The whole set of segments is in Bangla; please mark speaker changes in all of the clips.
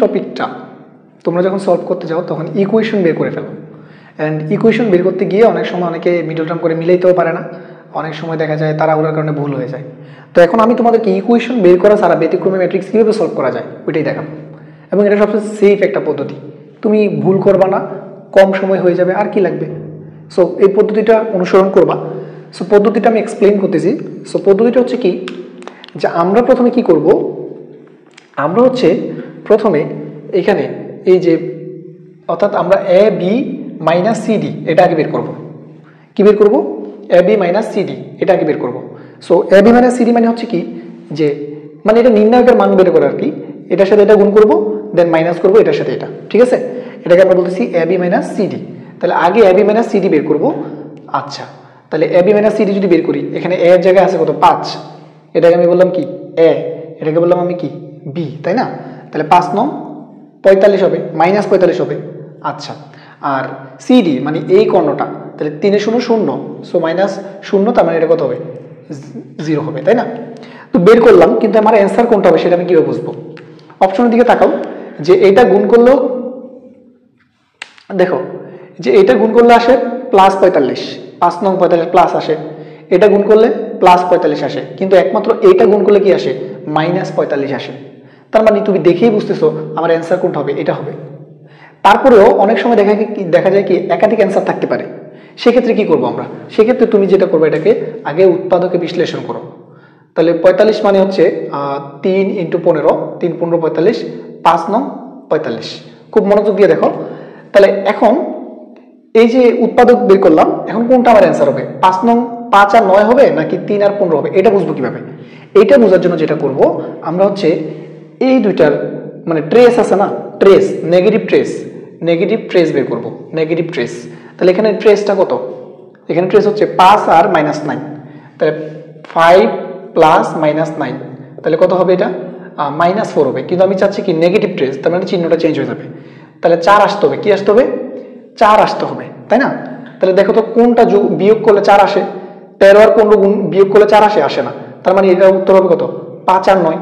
Speaker 1: টপিকটা তোমরা যখন সলভ করতে যাও তখন ইকুয়েশন বের করে ফেলো। অ্যান্ড ইকুয়েশন বের করতে গিয়ে অনেক সময় অনেকে মিডল টার্ম করে মিলাইতেও পারে না, অনেক সময় দেখা যায় তাড়াহুড়োর কারণে ভুল হয়ে যায়। তো এখন আমি তোমাদেরকে ইকুয়েশন বের করা ছাড়া ব্যতিক্রমী ম্যাট্রিক্স কীভাবে সলভ করা যায় ওইটাই দেখাবো। এবং এটা সবচেয়ে সেফ একটা পদ্ধতি, তুমি ভুল করবা না, কম সময় হয়ে যাবে, আর কি লাগবে। সো এই পদ্ধতিটা অনুসরণ করবা। সো পদ্ধতিটা আমি এক্সপ্লেন করতেছি। সো পদ্ধতিটা হচ্ছে কি, যে আমরা প্রথমে কি করব, আমরা হচ্ছে প্রথমে এখানে এই যে অর্থাৎ আমরা এ বি মাইনাস সিডি এটা আগে বের করবো। কি বের করবো? এ বি মাইনাস সিডি এটা আগে বের করবো। So A B minus CD মানে হচ্ছে কি, যে মানে এটা নির্ণায়কের মান বের করে আর কি, এটার সাথে এটা গুণ করবো, দেন মাইনাস করবো এটার সাথে এটা, ঠিক আছে। এটাকে আমরা বলতেছি এ বি মাইনাস সিডি। তাহলে আগে এ বি মাইনাস সিডি বের করবো। আচ্ছা, তাহলে এ বি মাইনাস সিডি যদি বের করি, এখানে এ এর জায়গায় আছে কত? 5। এটাকে আমি বললাম কি এ, এটাকে বললাম আমি কি বি, তাই না? তাহলে 5 9 45 হবে, মাইনাস 45 হবে। আচ্ছা, আর সিডি মানে এই কর্ণটা, তাহলে 3 0 0, সো মাইনাস 0, তার মানে এটা কত হবে? 0 হবে, তাই না? তো বের করলাম, কিন্তু আমার অ্যান্সার কোনটা হবে সেটা আমি কিভাবে বুঝবো? অপশনের দিকে তাকাও, যে এটা গুণ করলেও দেখো যে এটা গুণ করলে আসে প্লাস 45, 5 9 45 প্লাস আসে, এটা গুণ করলে প্লাস 45 আসে, কিন্তু একমাত্র এইটা গুণ করলে কি আসে? মাইনাস 45 আসে। তার মানে তুমি দেখেই বুঝতেছো আমার অ্যান্সার কোনটা হবে, এটা হবে। তারপরেও অনেক সময় দেখা যায় কি একাধিক অ্যান্সার থাকতে পারে, সেক্ষেত্রে কি করবো আমরা? সেক্ষেত্রে তুমি যেটা করবে, এটাকে আগে উৎপাদকে বিশ্লেষণ করো। তাহলে 45 মানে হচ্ছে 3 × 15, 3 15 45, 5 9 45। খুব মনোযোগ দিয়ে দেখো। তাহলে এখন এই যে উৎপাদক বের করলাম, এখন কোনটা আমার অ্যান্সার হবে? 5 আর 9 হবে নাকি 3 আর 15 হবে, এটা বুঝবো কিভাবে? এইটা বোঝার জন্য যেটা করব, আমরা হচ্ছে এই দুইটার মানে ট্রেস আছে না, ট্রেস, নেগেটিভ ট্রেস বের করব, নেগেটিভ ট্রেস। তাহলে এখানে ট্রেসটা কত? এখানে ট্রেস হচ্ছে 5 আর -9, তাহলে 5 প্লাস -9, তাহলে কত হবে? এটা -4 হবে। কিন্তু আমি চাচ্ছি কি নেগেটিভ ট্রেস, তার মানে চিহ্নটা চেঞ্জ হয়ে যাবে। তাহলে 4 আসতে হবে। কি আসতে হবে? 4 আসতে হবে, তাই না? তাহলে দেখো তো কোনটা বিয়োগ করলে 4 আসে? 13 আর 15 গুণ বিয়োগ করলে 4 আসে? আসে না। তার মানে এটার উত্তর হবে কত? 5 আর 9।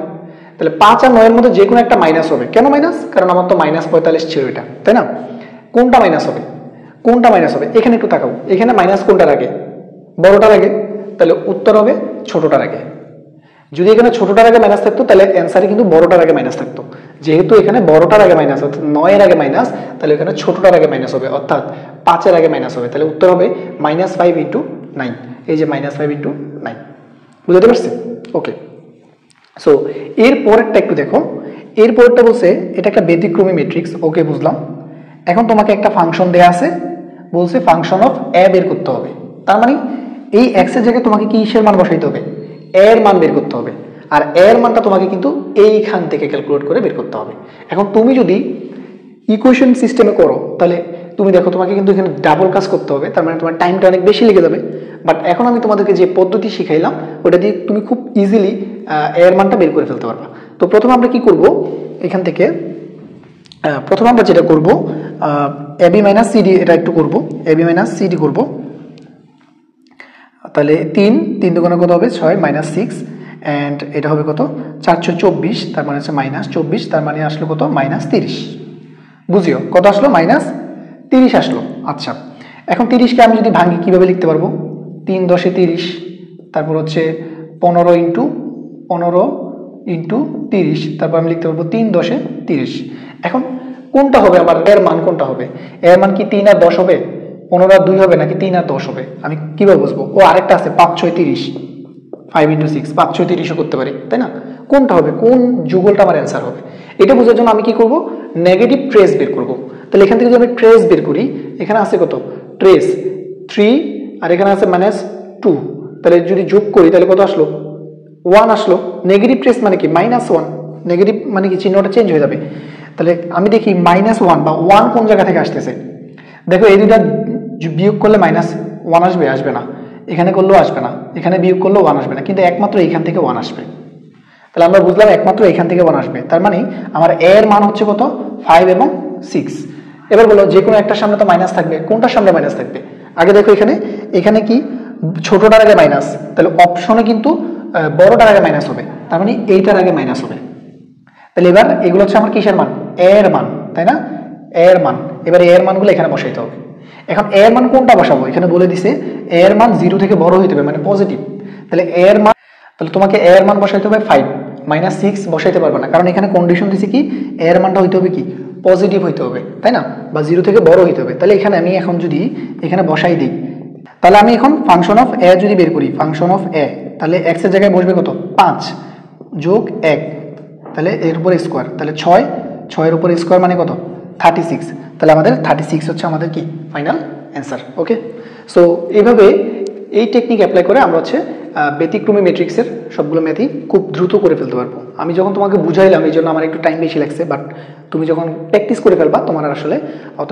Speaker 1: তাহলে 5 আর 9 এর মধ্যে যে কোনো একটা মাইনাস হবে। কেন মাইনাস? কারণ আমার তো -45 ছিল এটা, তাই না? কোনটা মাইনাস হবে? কোনটা মাইনাস হবে? এখানে একটু তাকাও, এখানে মাইনাস কোনটার আগে? বড়টার আগে। তাহলে উত্তর হবে ছোটটার আগে। যদি এখানে ছোটটার আগে মাইনাস থাকতো, তাহলে অ্যান্সারে কিন্তু বড়টার আগে মাইনাস থাকতো। যেহেতু এখানে বড়টার আগে মাইনাস, অর্থাৎ 9 এর আগে মাইনাস, তাহলে এখানে ছোটটার আগে মাইনাস হবে, অর্থাৎ 5 এর আগে মাইনাস হবে। তাহলে উত্তর হবে -5 × 9। এই যে -5 × 9, বুঝতে পারছি? ওকে। সো এর পরেরটা একটু দেখো। এর পরেরটা বলছে এটা একটা ব্যতিক্রমী ম্যাট্রিক্স, ওকে বুঝলাম। এখন তোমাকে একটা ফাংশন দেয়া আছে, বলছে ফাংশন অফ এ বের করতে হবে। তার মানে এই এক্স এর জায়গায় তোমাকে কি এর মান বসাইতে হবে? এর মান বের করতে হবে। আর এর মানটা তোমাকে কিন্তু এইখান থেকে ক্যালকুলেট করে বের করতে হবে। এখন তুমি যদি ইকুয়েশন সিস্টেমে করো, তাহলে তুমি দেখো তোমাকে কিন্তু এখানে ডাবল কাজ করতে হবে, তার মানে তোমার টাইমটা অনেক বেশি লেগে যাবে। বাট এখন আমি তোমাদেরকে যে পদ্ধতি শিখাইলাম, ওটা দিয়ে তুমি খুব ইজিলি এর মানটা বের করে ফেলতে পারবা। তো প্রথমে আমরা কি করব, এখান থেকে প্রথমে আমরা যেটা করব, এ বি মাইনাস সিডি, এটা একটু করব, এ বি মাইনাস সিডি করব। তাহলে 3 দুগুণে কত হবে? 6 -6, অ্যান্ড এটা হবে কত? 4 × 24, তার মানে হচ্ছে -24, তার মানে আসলো কত? -30। বুঝিও কত আসলো? -30 আসলো। আচ্ছা, এখন 30কে আমি যদি ভাঙি কিভাবে লিখতে পারবো? 3 × 10 = 30, তারপর হচ্ছে 15 × 30, তারপর আমি লিখতে পারবো 3 × 10 = 30। এখন কোনটা হবে আমার এর মান? কোনটা হবে এর মান? কি 3 আর 10 হবে? 15 আর 2 হবে নাকি 3 আর 10 হবে? আমি কিভাবে বুঝবো? ও আরেকটা আছে 5 6 30, 5 × 6, 5 6 30ও করতে পারি, তাই না? কোনটা হবে? কোন যুগলটা আমার অ্যান্সার হবে? এটা বোঝার জন্য আমি কি করব? নেগেটিভ ট্রেস বের করব। তাহলে এখান থেকে যদি আমি ট্রেস বের করি, এখানে আছে কত? ট্রেস 3, আর এখানে আছে -2, তাহলে যদি যোগ করি তাহলে কত আসলো? 1 আসলো। নেগেটিভ ট্রেস মানে কি? -1, নেগেটিভ মানে কি চিহ্নটা চেঞ্জ হয়ে যাবে। তাহলে আমি দেখি -1 বা 1 কোন জায়গা থেকে আসতেছে। দেখো এই দুইটা বিয়োগ করলে -1 আসবে? আসবে না। এখানে করলেও আসবে না, এখানে বিয়োগ করলেও 1 আসবে না, কিন্তু একমাত্র এইখান থেকে 1 আসবে। তাহলে আমরা বুঝলাম একমাত্র এখান থেকে 1 আসবে। তার মানে আমার এর মান হচ্ছে কত? 5 এবং 6। এবার বলো যে কোনো একটার সামনে তো মাইনাস থাকবে, কোনটার সামনে মাইনাস থাকবে? আগে দেখো এখানে কি ছোটটার আগে মাইনাস, তাহলে অপশনে কিন্তু বড়টার আগে মাইনাস হবে, তার মানে এইটার আগে মাইনাস হবে। তাহলে এবার এগুলো হচ্ছে আমার কিসের মান, এর মান, তাই না, এর মান। এবার এর মানগুলো এখানে বসাইতে হবে। এখন এর মান কোনটা বসাবো, এখানে বলে দিছে এর মান 0 থেকে বড় হইতে হবে, মানে পজিটিভ। তাহলে এর মান, তাহলে তোমাকে এর মান বসাইতে হবে 5, -6 বসাইতে পারবে না, কারণ এখানে কন্ডিশন দিছে কি এর মানটা হইতে হবে কি পজিটিভ হইতে হবে, তাই না, বা 0 থেকে বড় হইতে হবে। তাহলে এখানে আমি এখন যদি এখানে বসাই দিই, তাহলে আমি এখন ফাংশন অফ এ যদি বের করি, ফাংশন অফ এ, তাহলে এক্স এর জায়গায় বসবে কত 5 যোগ 1, তাহলে এর উপরে স্কোয়ার, তাহলে 6, 6 এর উপরে স্কোয়ার মানে কত 36। তাহলে আমাদের 36 হচ্ছে আমাদের কি ফাইনাল অ্যান্সার। ওকে, সো এইভাবে এই টেকনিক অ্যাপ্লাই করে আমরা হচ্ছে ব্যতিক্রমী ম্যাট্রিক্সের সবগুলো ম্যাথই খুব দ্রুত করে ফেলতে পারবো। আমি যখন তোমাকে বুঝাইলাম এই জন্য আমার একটু টাইম বেশি লাগছে, বাট তুমি যখন প্র্যাকটিস করে ফেলবা তোমার আর আসলে অত